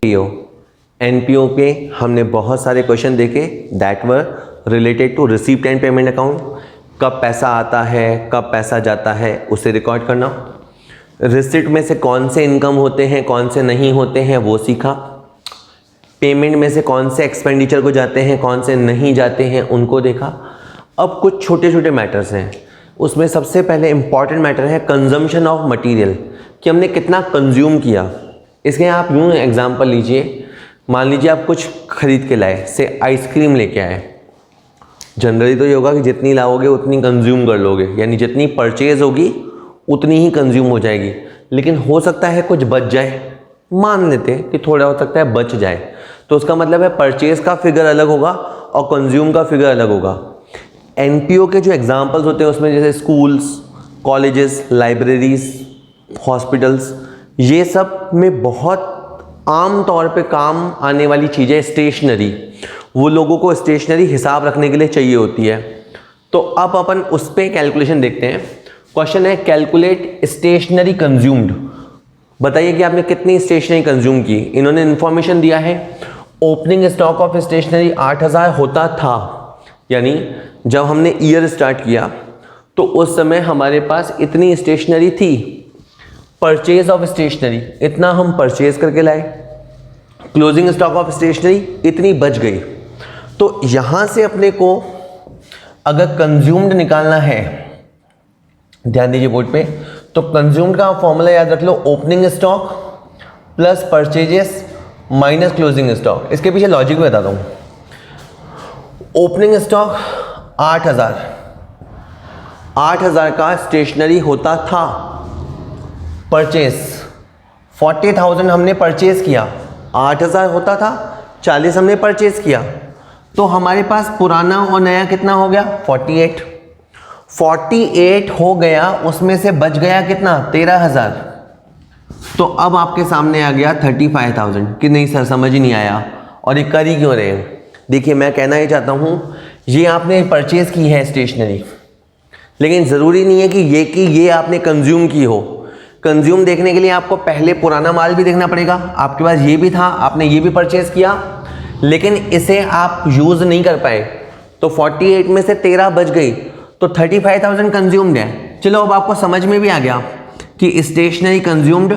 NPO पे हमने बहुत सारे क्वेश्चन देखे that were related to receipt and payment account. कब पैसा आता है, कब पैसा जाता है, उसे रिकॉर्ड करना। रिसिप्ट में से कौन से इनकम होते हैं, कौन से नहीं होते हैं, वो सीखा। पेमेंट में से कौन से एक्सपेंडिचर को जाते हैं, कौन से नहीं जाते हैं, उनको देखा। अब कुछ छोटे छोटे मैटर्स हैं, उसमें सबसे पहले इंपॉर्टेंट मैटर है कंजम्पशन ऑफ मटेरियल, कि हमने कितना कंज्यूम किया। इसके आप यूँ एग्जांपल लीजिए, मान लीजिए आप कुछ खरीद के लाए, से आइसक्रीम लेके आए। जनरली तो ये होगा कि जितनी लाओगे उतनी कंज्यूम कर लोगे, यानी जितनी परचेज होगी उतनी ही कंज्यूम हो जाएगी। लेकिन हो सकता है कुछ बच जाए, मान लेते हैं कि थोड़ा हो सकता है बच जाए, तो उसका मतलब है परचेज का फिगर अलग होगा और कंज्यूम का फिगर अलग होगा। एनपीओ के जो एग्जांपल्स होते हैं उसमें जैसे स्कूल्स, कॉलेजेस, लाइब्रेरीज, हॉस्पिटल्स, ये सब में बहुत आम तौर पे काम आने वाली चीज़ें स्टेशनरी, वो लोगों को स्टेशनरी हिसाब रखने के लिए चाहिए होती है। तो अब अपन उस पर कैलकुलेशन देखते हैं। क्वेश्चन है कैलकुलेट स्टेशनरी कंज्यूम्ड। बताइए कि आपने कितनी स्टेशनरी कंज्यूम की। इन्होंने इन्फॉर्मेशन दिया है ओपनिंग स्टॉक ऑफ स्टेशनरी 8000 होता था, यानी जब हमने ईयर स्टार्ट किया तो उस समय हमारे पास इतनी स्टेशनरी थी। परचेज ऑफ स्टेशनरी, इतना हम परचेज करके लाए। क्लोजिंग स्टॉक ऑफ स्टेशनरी, इतनी बच गई। तो यहां से अपने को अगर कंज्यूम्ड निकालना है, ध्यान दीजिए बोर्ड पे, तो कंज्यूम्ड का फॉर्मूला याद रख लो, opening stock plus purchases minus closing stock. इसके पीछे लॉजिक भी बताता हूं। ओपनिंग स्टॉक 8000 का स्टेशनरी होता था। परचेज 40,000 हमने परचेज किया, 8000 होता था, 40 हमने परचेज किया, तो हमारे पास पुराना और नया कितना हो गया, 48 हो गया। उसमें से बच गया कितना, 13,000। तो अब आपके सामने आ गया 35,000 कि नहीं सर समझ ही नहीं आया और ये कर ही क्यों रहे हैं। देखिए मैं कहना ही चाहता हूँ, ये आपने परचेज की है स्टेशनरी, लेकिन ज़रूरी नहीं है कि ये आपने कंज्यूम की हो। कंज्यूम देखने के लिए आपको पहले पुराना माल भी देखना पड़ेगा। आपके पास ये भी था, आपने ये भी परचेज किया, लेकिन इसे आप यूज़ नहीं कर पाए, तो 48 में से 13 बच गई, तो 35,000 कंज्यूम्ड है। चलो अब आपको समझ में भी आ गया कि स्टेशनरी कंज्यूम्ड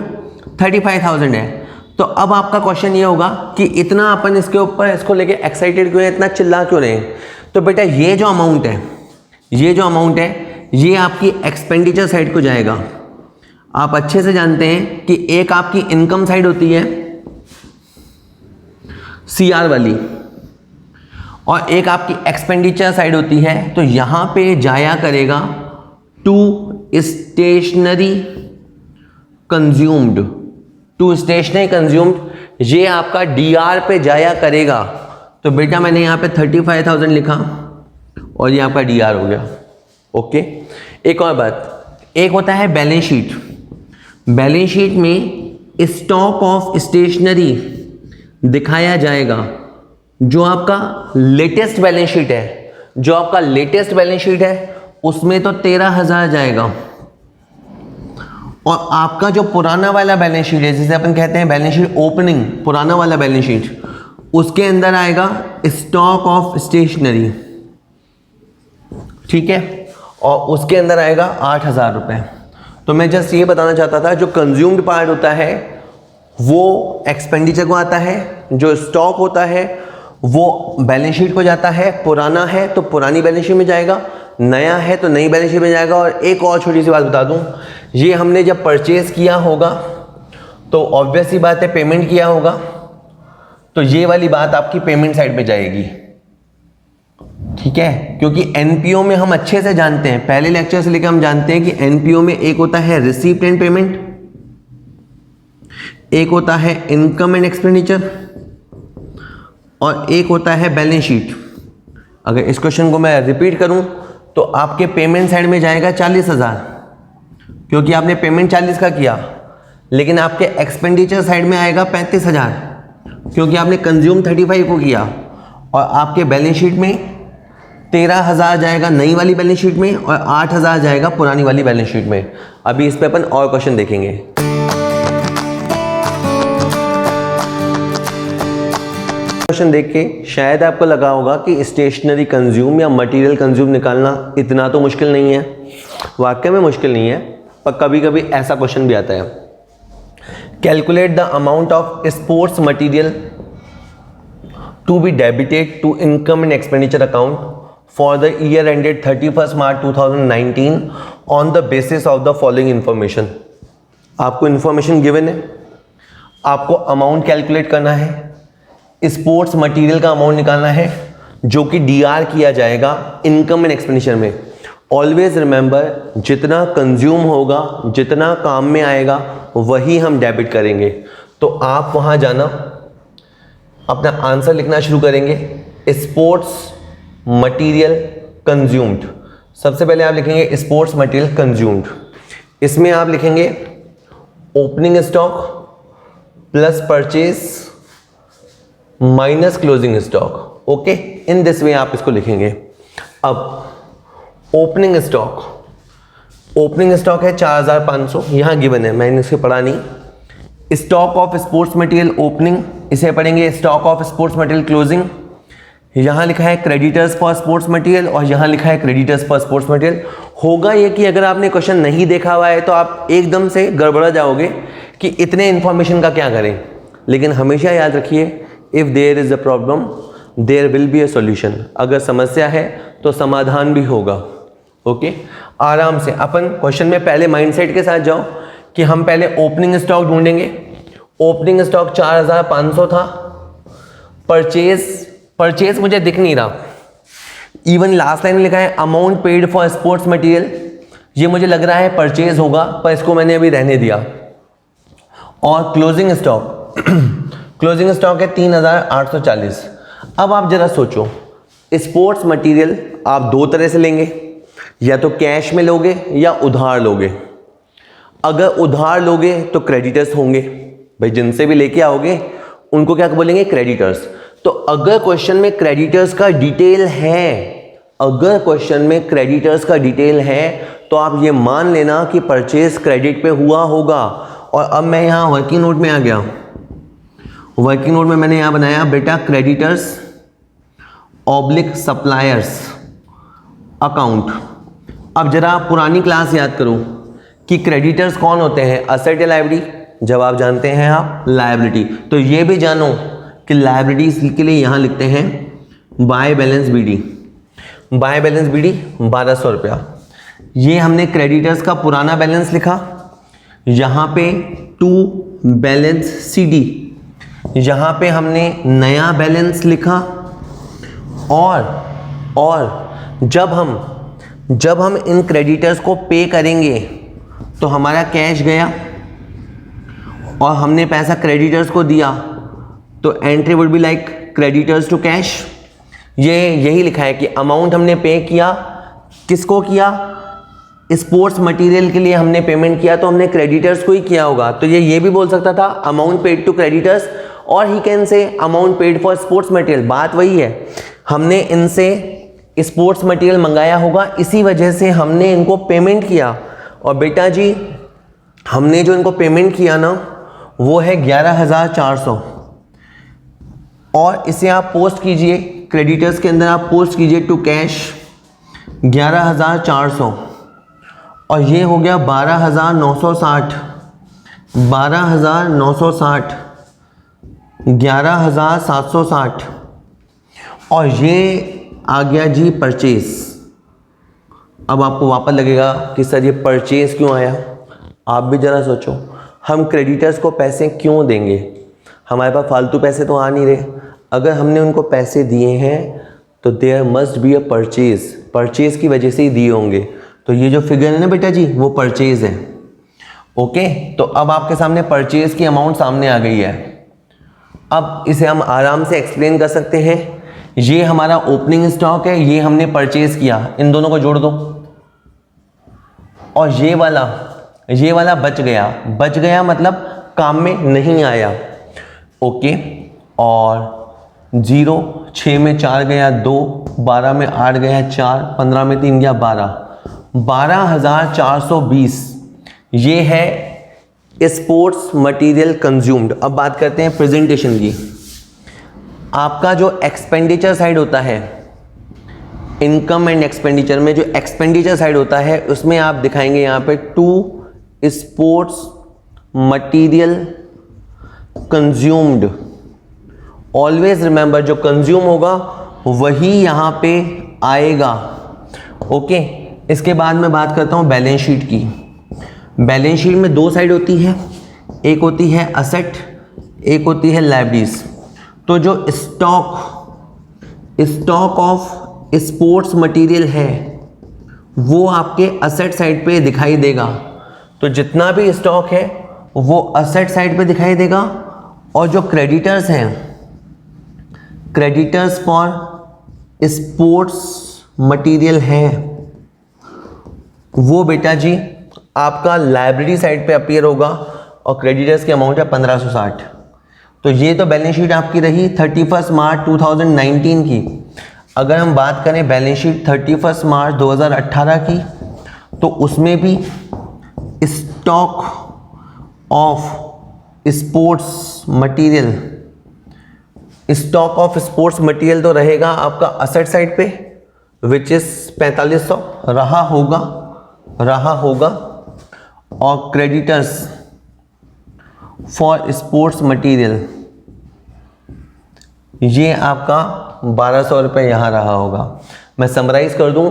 35,000 है। तो अब आपका क्वेश्चन ये होगा कि इतना अपन इसके ऊपर इसको लेके एक्साइटेड क्यों है, इतना चिल्ला क्यों रहे हैं। तो बेटा ये जो अमाउंट है ये आपकी एक्सपेंडिचर साइड को जाएगा। आप अच्छे से जानते हैं कि एक आपकी इनकम साइड होती है सीआर वाली, और एक आपकी एक्सपेंडिचर साइड होती है। तो यहां पे जाया करेगा टू स्टेशनरी कंज्यूम्ड, ये आपका डीआर पे जाया करेगा। तो बेटा मैंने यहां पे 35,000 लिखा और ये आपका डीआर हो गया। ओके, एक और बात, एक होता है बैलेंस शीट। बैलेंस शीट में स्टॉक ऑफ स्टेशनरी दिखाया जाएगा। जो आपका लेटेस्ट बैलेंस शीट है उसमें तो 13,000 जाएगा, और आपका जो पुराना वाला बैलेंस शीट है, जिसे अपन कहते हैं बैलेंस शीट ओपनिंग, पुराना वाला बैलेंस शीट, उसके अंदर आएगा स्टॉक ऑफ स्टेशनरी, ठीक है, और उसके अंदर आएगा 8,000 रुपये। तो मैं जस्ट ये बताना चाहता था, जो कंज्यूम्ड पार्ट होता है वो एक्सपेंडिचर को आता है, जो स्टॉक होता है वो बैलेंस शीट को जाता है। पुराना है तो पुरानी बैलेंस शीट में जाएगा, नया है तो नई बैलेंस शीट में जाएगा। और एक और छोटी सी बात बता दूं, ये हमने जब परचेज किया होगा तो ऑब्वियस सी बात है पेमेंट किया होगा, तो ये वाली बात आपकी पेमेंट साइड पे जाएगी, ठीक है। क्योंकि एनपीओ में हम अच्छे से जानते हैं, पहले लेक्चर से लेकर हम जानते हैं कि एनपीओ में एक होता है रिसीप्ट एंड पेमेंट, एक होता है इनकम एंड एक्सपेंडिचर, और एक होता है बैलेंस शीट। अगर इस क्वेश्चन को मैं रिपीट करूं तो आपके पेमेंट साइड में जाएगा 40,000, क्योंकि आपने पेमेंट 40 का किया, लेकिन आपके एक्सपेंडिचर साइड में आएगा 35,000, क्योंकि आपने कंज्यूम 35 को किया, और आपके बैलेंस शीट में 13,000 जाएगा नई वाली बैलेंस शीट में, और 8,000 जाएगा पुरानी वाली बैलेंस शीट में। अभी इस पे अपन और क्वेश्चन देखेंगे। क्वेश्चन देख के शायद आपको लगा होगा कि स्टेशनरी कंज्यूम या मटेरियल कंज्यूम निकालना इतना तो मुश्किल नहीं है। वाकई में मुश्किल नहीं है, पर कभी कभी ऐसा क्वेश्चन भी आता है। Calculate the amount of sports material to be debited to income and expenditure account for the year ended 31 March 2019 on the basis of the following information. आपको इंफॉर्मेशन गिवन है, आपको अमाउंट कैलकुलेट करना है, sports material का amount निकालना है जो कि डीआर किया जाएगा इनकम एंड एक्सपेंडिचर में। ऑलवेज रिमेंबर, जितना कंज्यूम होगा, जितना काम में आएगा, वही हम डेबिट करेंगे। तो आप वहां जाना, अपना आंसर लिखना शुरू करेंगे। स्पोर्ट्स मटेरियल कंज्यूम्ड, सबसे पहले आप लिखेंगे स्पोर्ट्स मटेरियल कंज्यूम्ड। इसमें आप लिखेंगे opening stock plus purchase minus closing stock. Okay, in this way आप इसको लिखेंगे। अब ओपनिंग स्टॉक है 4500, यहां गिवन है, मैंने इसे पढ़ा नहीं। Stock of sports material opening, इसे पढ़ेंगे stock of sports material closing. यहां लिखा है क्रेडिटर्स फॉर स्पोर्ट्स मटेरियल और यहां लिखा है क्रेडिटर्स फॉर स्पोर्ट्स मटेरियल। होगा ये कि अगर आपने क्वेश्चन नहीं देखा हुआ है तो आप एकदम से गड़बड़ा जाओगे कि इतने इंफॉर्मेशन का क्या करें। लेकिन हमेशा याद रखिए, if there is a problem there will be a solution. अगर समस्या है तो समाधान भी होगा। ओके, आराम से अपन क्वेश्चन में पहले माइंडसेट के साथ जाओ कि हम पहले ओपनिंग स्टॉक ढूंढेंगे। ओपनिंग स्टॉक 4500 था। परचेज मुझे दिख नहीं रहा, इवन लास्ट लाइन में लिखा है amount paid for sports material, ये मुझे लग रहा है परचेज होगा, पर इसको मैंने अभी रहने दिया। और क्लोजिंग स्टॉक है 3840। अब आप जरा सोचो, स्पोर्ट्स मटेरियल आप दो तरह से लेंगे, या तो कैश में लोगे या उधार लोगे। अगर उधार लोगे तो क्रेडिटर्स होंगे, भाई जिनसे भी लेके आओगे उनको क्या बोलेंगे, क्रेडिटर्स। तो अगर क्वेश्चन में क्रेडिटर्स का डिटेल है, तो आप ये मान लेना कि परचेज क्रेडिट पे हुआ होगा। और अब मैं यहाँ वर्किंग नोट में आ गया। वर्किंग नोट में मैंने यहाँ बनाया बेटा क्रेडिटर्स ऑब्लिक सप्लायर्स अकाउंट। अब जरा पुरानी क्लास याद करो कि क्रेडिटर्स कौन होते हैं, असेट या लायबिलिटी। जवाब जानते हैं आप, लायबिलिटी। तो ये भी जानो कि लायबिलिटीज के लिए यहां लिखते हैं by balance BD. By balance BD 1200 रुपया। ये हमने क्रेडिटर्स का पुराना बैलेंस लिखा, यहां पे टू बैलेंस सीडी, यहां पे हमने नया बैलेंस लिखा। और जब हम इन क्रेडिटर्स को पे करेंगे तो हमारा कैश गया और हमने पैसा क्रेडिटर्स को दिया, तो entry would be like creditors to cash. यही लिखा है कि अमाउंट हमने पे किया, किसको किया, स्पोर्ट्स मटेरियल के लिए हमने पेमेंट किया, तो हमने क्रेडिटर्स को ही किया होगा। तो ये भी बोल सकता था अमाउंट पेड टू क्रेडिटर्स, और he can say amount paid for sports material. बात वही है, हमने इनसे स्पोर्ट्स मटेरियल मंगाया होगा, इसी वजह से हमने इनको पेमेंट किया। और बेटा जी हमने जो इनको पेमेंट किया ना, वो है 11,400, और इसे आप पोस्ट कीजिए क्रेडिटर्स के अंदर, आप पोस्ट कीजिए टू कैश 11,400, और ये हो गया 12,960, 12,960, 11,760, और ये आ गया जी परचेज। अब आपको वापस लगेगा कि सर ये परचेज क्यों आया। आप भी जरा सोचो, हम क्रेडिटर्स को पैसे क्यों देंगे, हमारे पास फालतू पैसे तो आ नहीं रहे। अगर हमने उनको पैसे दिए हैं तो there must be a purchase की वजह से ही दिए होंगे। तो ये जो फिगर है ना बेटा जी, वो परचेज है। ओके, तो अब आपके सामने परचेज की अमाउंट सामने आ गई है। अब इसे हम आराम से एक्सप्लेन कर सकते हैं। ये हमारा ओपनिंग स्टॉक है, ये हमने परचेज किया, इन दोनों को जोड़ दो, और ये वाला बच गया मतलब काम में नहीं आया। ओके, और 0, 6 में 4 गया 2, 12 में 8 गया 4, 15 में 3 गया 12, 12,420 ये है स्पोर्ट्स मटेरियल कंज्यूम्ड। अब बात करते हैं प्रेजेंटेशन की। आपका जो एक्सपेंडिचर साइड होता है, इनकम एंड एक्सपेंडिचर में जो एक्सपेंडिचर साइड होता है उसमें आप दिखाएंगे यहाँ पे to sports material consumed. Always remember जो कंज्यूम होगा वही यहाँ पे आएगा। ओके, इसके बाद मैं बात करता हूँ बैलेंस शीट की। बैलेंस शीट में दो साइड होती है, एक होती है असेट, एक होती है लायबिलिटीज। तो जो स्टॉक ऑफ स्पोर्ट्स मटेरियल है वो आपके असेट साइड पे दिखाई देगा। तो जितना भी स्टॉक है वो असेट साइड पे दिखाई देगा। और जो क्रेडिटर्स हैं, क्रेडिटर्स फॉर स्पोर्ट्स मटेरियल है वो बेटा जी आपका लायबिलिटी साइड पे अपीयर होगा और क्रेडिटर्स की अमाउंट है 1560। तो ये तो बैलेंस शीट आपकी रही 31 मार्च 2019 की। अगर हम बात करें बैलेंस शीट 31 मार्च 2018 की तो उसमें भी stock of sports material, stock of sports material तो रहेगा आपका असेट साइड पे विच इज 4500 रहा होगा। और क्रेडिटर्स फॉर स्पोर्ट्स मटेरियल ये आपका 1200 रुपये यहाँ रहा होगा। मैं समराइज कर दूं,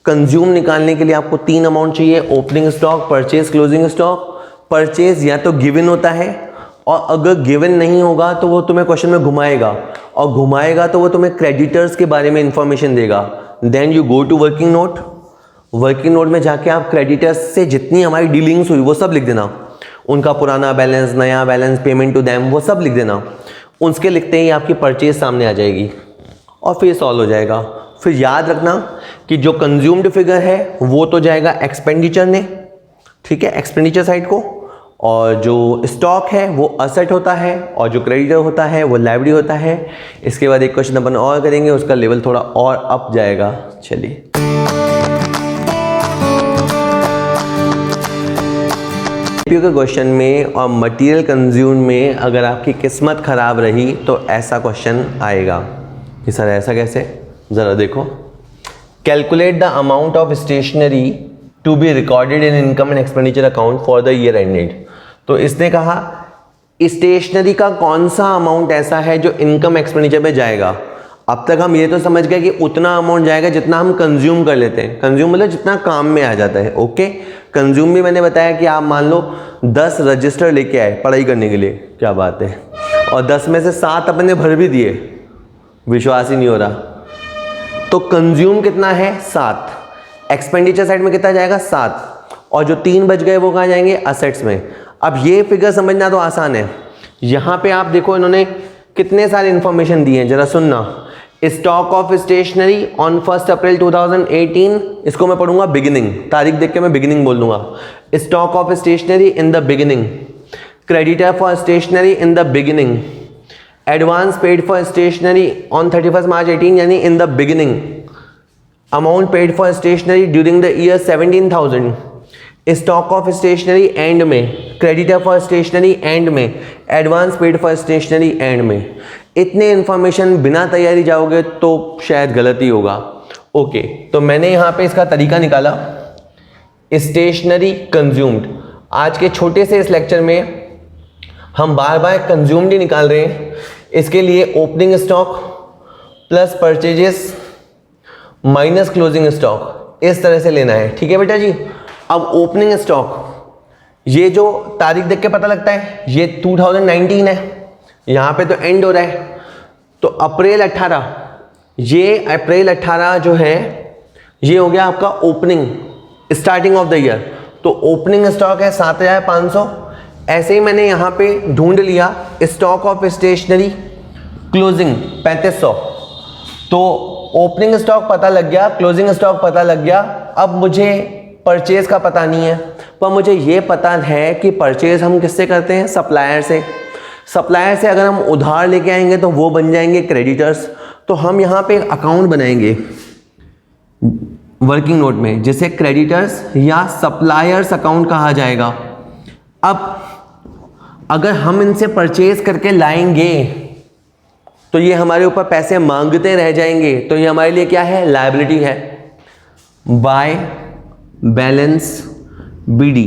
कंज्यूम निकालने के लिए आपको तीन अमाउंट चाहिए, opening stock, purchase, closing stock. Purchase या तो गिवन होता है और अगर गिवन नहीं होगा तो वो तुम्हें क्वेश्चन में घुमाएगा, और घुमाएगा तो वो तुम्हें क्रेडिटर्स के बारे में इंफॉर्मेशन देगा। Then you go to working note. Working note में जाके आप क्रेडिटर्स से जितनी हमारी डीलिंग्स हुई वो सब लिख देना, उनका पुराना बैलेंस, नया बैलेंस, पेमेंट टू देम, वो सब लिख देना। उसके लिखते ही आपकी परचेज सामने आ जाएगी और फिर सॉल्व हो जाएगा। फिर याद रखना कि जो कंज्यूम्ड फिगर है वो तो जाएगा एक्सपेंडिचर ने, ठीक है, एक्सपेंडिचर साइड को, और जो स्टॉक है वो असेट होता है, और जो क्रेडिटर होता है वो लायबिलिटी होता है। इसके बाद एक क्वेश्चन अपन और करेंगे, उसका लेवल थोड़ा और अप जाएगा। चलिए, के क्वेश्चन में और मटेरियल कंज्यूम में अगर आपकी किस्मत खराब रही तो ऐसा क्वेश्चन आएगा कि सर ऐसा कैसे, ज़रा देखो। Calculate the amount of stationery to be recorded in income and expenditure account for the year ended. तो इसने कहा स्टेशनरी का कौन सा अमाउंट ऐसा है जो इनकम एक्सपेंडिचर में जाएगा। अब तक हम ये तो समझ गए कि उतना अमाउंट जाएगा जितना हम कंज्यूम कर लेते हैं। कंज्यूम मतलब जितना काम में आ जाता है। ओके, कंज्यूम भी मैंने बताया कि आप मान लो 10 रजिस्टर लेके आए पढ़ाई करने के लिए, क्या बात है, और 10 में से 7 अपने भर भी दिए, विश्वास ही नहीं हो रहा। तो कंज्यूम कितना है 7, एक्सपेंडिचर साइड में कितना जाएगा 7, और जो 3 बच गए वो कहाँ जाएंगे असेट्स में। अब ये फिगर समझना तो आसान है। यहाँ पे आप देखो इन्होंने कितने सारे इंफॉर्मेशन दिए हैं, जरा सुनना। स्टॉक ऑफ स्टेशनरी ऑन 1 अप्रैल 2018, इसको मैं पढ़ूंगा बिगिनिंग, तारीख देख के मैं बिगिनिंग बोल दूंगा। Stock of stationery in the beginning, creditor for stationery in the beginning, advance paid for stationery on 31 March 18 यानी in the beginning, amount paid for stationery during the year 17,000, stock of stationery end में, creditor for stationery end में, advance paid for stationery end में। इतने information बिना तैयारी जाओगे तो शायद गलती होगा। ओके, तो मैंने यहाँ पे इसका तरीका निकाला, स्टेशनरी कंज्यूम्ड। आज के छोटे से इस लेक्चर में हम बार बार कंज्यूम्ड ही निकाल रहे हैं। इसके लिए opening stock plus purchases minus closing stock इस तरह से लेना है, ठीक है बेटा जी। अब ओपनिंग स्टॉक, ये जो तारीख देख के पता लगता है ये 2019 है, यहाँ पे तो एंड हो रहा है, तो अप्रैल 18, ये अप्रैल 18 जो है ये हो गया आपका opening, starting of the year. तो ओपनिंग स्टॉक है 7,500। ऐसे ही मैंने यहाँ पे ढूंढ लिया स्टॉक ऑफ स्टेशनरी क्लोजिंग 3500। तो ओपनिंग स्टॉक पता लग गया, क्लोजिंग स्टॉक पता लग गया। अब मुझे परचेज का पता नहीं है, पर मुझे ये पता है कि परचेज हम किससे करते हैं, सप्लायर से। सप्लायर से अगर हम उधार लेके आएंगे तो वो बन जाएंगे क्रेडिटर्स। तो हम यहाँ पे एक अकाउंट बनाएंगे वर्किंग नोट में जिसे क्रेडिटर्स या सप्लायर्स अकाउंट कहा जाएगा। अब अगर हम इनसे परचेज करके लाएंगे तो ये हमारे ऊपर पैसे मांगते रह जाएंगे, तो ये हमारे लिए क्या है, लायबिलिटी है। बाय बैलेंस बीडी,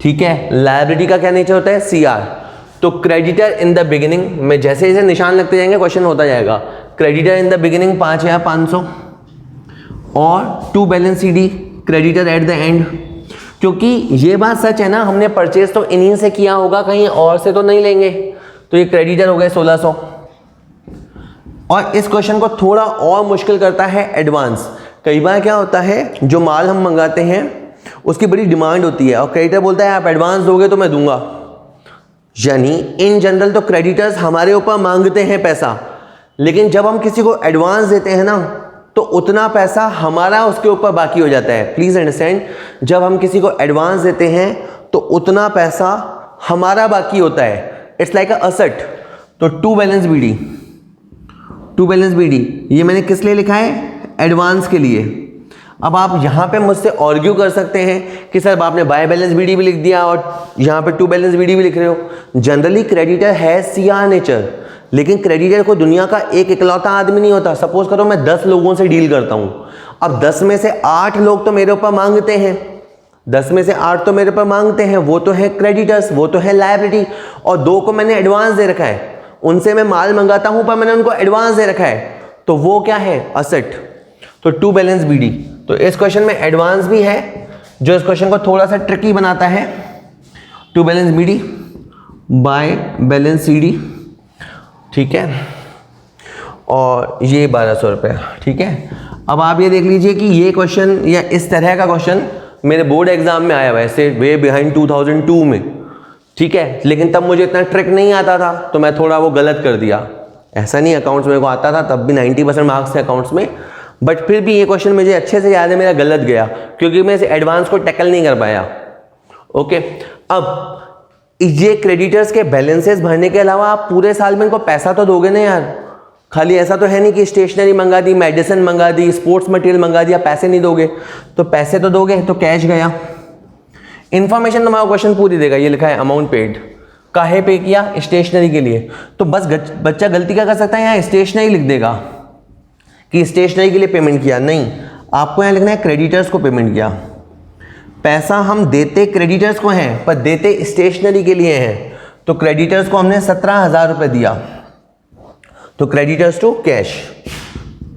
ठीक है। लायबिलिटी का क्या नेचर होता है, सीआर। तो क्रेडिटर इन द बिगिनिंग में जैसे जैसे निशान लगते जाएंगे क्वेश्चन होता जाएगा। क्रेडिटर इन द बिगिनिंग 5,500 और to balance CD creditor at the end. क्योंकि ये बात सच है ना, हमने परचेज तो इन्हीं से किया होगा, कहीं और से तो नहीं लेंगे, तो ये क्रेडिटर हो गए 1600। और इस क्वेश्चन को थोड़ा और मुश्किल करता है एडवांस। कई बार क्या होता है, जो माल हम मंगाते हैं उसकी बड़ी डिमांड होती है और क्रेडिटर बोलता है आप एडवांस दोगे तो मैं दूंगा। यानी इन जनरल तो क्रेडिटर्स हमारे ऊपर मांगते हैं पैसा, लेकिन जब हम किसी को एडवांस देते हैं ना तो उतना पैसा हमारा उसके ऊपर बाकी हो जाता है। प्लीज अंडरस्टैंड, जब हम किसी को एडवांस देते हैं तो उतना पैसा हमारा बाकी होता है। It's like a asset. तो to balance BD, to balance BD ये मैंने किस लिए लिखा है, एडवांस के लिए। अब आप यहाँ पे मुझसे आर्ग्यू कर सकते हैं कि सर आपने बाय बैलेंस बीडी भी लिख दिया और यहाँ पे टू बैलेंस बीडी भी लिख रहे हो। जनरली क्रेडिटर है सीआर नेचर, लेकिन क्रेडिटर को दुनिया का एक इकलौता आदमी नहीं होता। सपोज करो मैं 10 लोगों से डील करता हूँ, अब 10 में से 8 लोग तो मेरे ऊपर मांगते हैं, 10 में से 8 तो मेरे ऊपर मांगते हैं, वो तो है क्रेडिटर्स, वो तो है लायबिलिटी, और 2 को मैंने एडवांस दे रखा है, उनसे मैं माल मंगाता हूँ पर मैंने उनको एडवांस दे रखा है, तो वो क्या है, असेट। तो टू बैलेंस बीडी। तो इस क्वेश्चन में एडवांस भी है जो इस क्वेश्चन को थोड़ा सा ट्रिकी बनाता है। To balance BD by balance CD, ठीक है, और ये 1200 रुपये, ठीक है। अब आप ये देख लीजिए कि ये क्वेश्चन या इस तरह का क्वेश्चन मेरे बोर्ड एग्जाम में आया हुआ है, ऐसे वे बिहाइंड 2002 में, ठीक है। लेकिन तब मुझे इतना ट्रिक नहीं आता था तो मैं थोड़ा वो गलत कर दिया। ऐसा नहीं अकाउंट्स मेरे को आता था, तब भी 90% मार्क्स थे अकाउंट्स में, बट फिर भी ये क्वेश्चन मुझे अच्छे से याद है, मेरा गलत गया क्योंकि मैं इस एडवांस को टैकल नहीं कर पाया। ओके, अब ये क्रेडिटर्स के बैलेंसेस भरने के अलावा आप पूरे साल में इनको पैसा तो दोगे ना यार। खाली ऐसा तो है नहीं कि स्टेशनरी मंगा दी, मेडिसिन मंगा दी, स्पोर्ट्स मटेरियल मंगा दिया, पैसे नहीं दोगे। तो पैसे तो दोगे, तो कैश गया। इन्फॉर्मेशन तुम्हारा क्वेश्चन पूरी देगा, ये लिखा है अमाउंट पेड, काहे पे किया, स्टेशनरी के लिए। तो बस बच्चा गलती क्या कर सकता है, यहाँ स्टेशनरी लिख देगा कि स्टेशनरी के लिए पेमेंट किया, नहीं, आपको यहाँ लिखना है क्रेडिटर्स को पेमेंट किया। पैसा हम देते क्रेडिटर्स को हैं पर देते स्टेशनरी के लिए हैं, तो क्रेडिटर्स को हमने 17,000 रुपये दिया, तो क्रेडिटर्स टू कैश,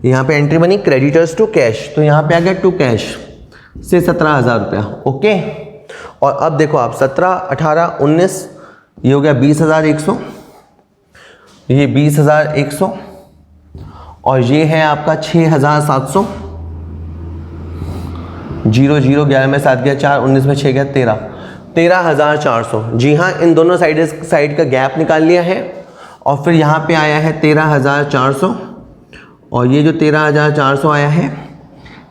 यहाँ पे एंट्री बनी क्रेडिटर्स टू कैश, तो यहाँ पे आ गया टू कैश से 17,000 रुपया। ओके, और अब देखो आप 17, 18, 19, ये हो गया 20,100, ये 20,100, और ये है आपका 6,700, 0 0 11 में 7 गया 4, 19 में 6 गया 13, 13,400। जी हाँ, इन दोनों साइड का गैप निकाल लिया है और फिर यहाँ पे आया है 13,400, और ये जो 13,400 आया है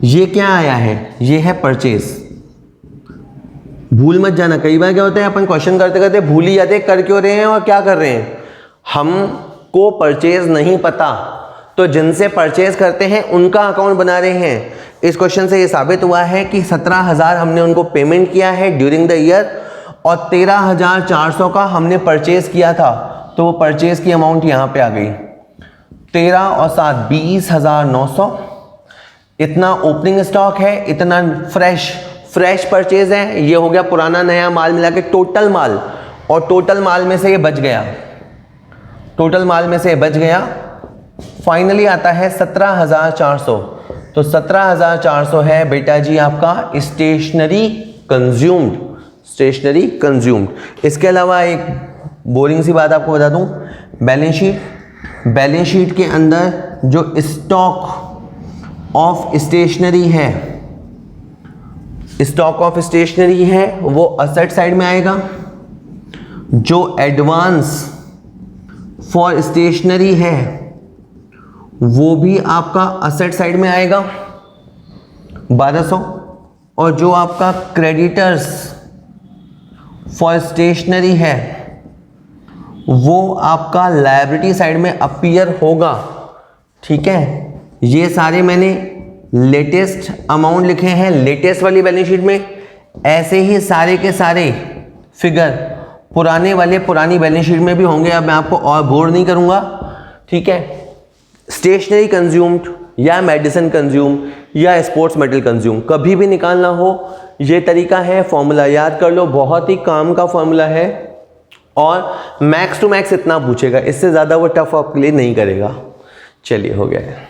ये क्या आया है, ये है परचेज। भूल मत जाना, कई बार क्या होता है अपन क्वेश्चन करते करते भूल ही जाते कर क्यों रहे हैं और क्या कर रहे हैं। हमको परचेज नहीं पता, तो जिनसे परचेज करते हैं उनका अकाउंट बना रहे हैं। इस क्वेश्चन से ये साबित हुआ है कि 17,000 हमने उनको पेमेंट किया है ड्यूरिंग द ईयर और 13,400 का हमने परचेज किया था, तो वो परचेज की अमाउंट यहाँ पे आ गई 13 और 7 20,900। इतना ओपनिंग स्टॉक है, इतना फ्रेश परचेज है, ये हो गया पुराना नया माल मिला के टोटल माल, और टोटल माल में से ये बच गया, टोटल माल में से ये बच गया। फाइनली आता है 17,400, तो 17,400 है बेटा जी आपका स्टेशनरी कंज्यूम्ड, स्टेशनरी कंज्यूम्ड। इसके अलावा एक बोरिंग सी बात आपको बता दूं, बैलेंस शीट के अंदर जो स्टॉक ऑफ स्टेशनरी है, स्टॉक ऑफ स्टेशनरी है वो असेट साइड में आएगा, जो एडवांस फॉर स्टेशनरी है वो भी आपका असेट साइड में आएगा 1200, और जो आपका क्रेडिटर्स फॉर स्टेशनरी है वो आपका लायबिलिटी साइड में अपीयर होगा। ठीक है, ये सारे मैंने लेटेस्ट अमाउंट लिखे हैं लेटेस्ट वाली बैलेंस शीट में, ऐसे ही सारे के सारे फिगर पुराने वाले पुरानी बैलेंस शीट में भी होंगे। अब मैं आपको और बोर नहीं करूंगा, ठीक है, स्टेशनरी कंज्यूम्ड या मेडिसिन कंज्यूम या स्पोर्ट्स मटेरियल कंज्यूम, कभी भी निकालना हो ये तरीका है, फॉर्मूला याद कर लो, बहुत ही काम का फॉर्मूला है और मैक्स टू मैक्स इतना पूछेगा, इससे ज़्यादा वो टफ आपके लिए नहीं करेगा। चलिए हो गया है।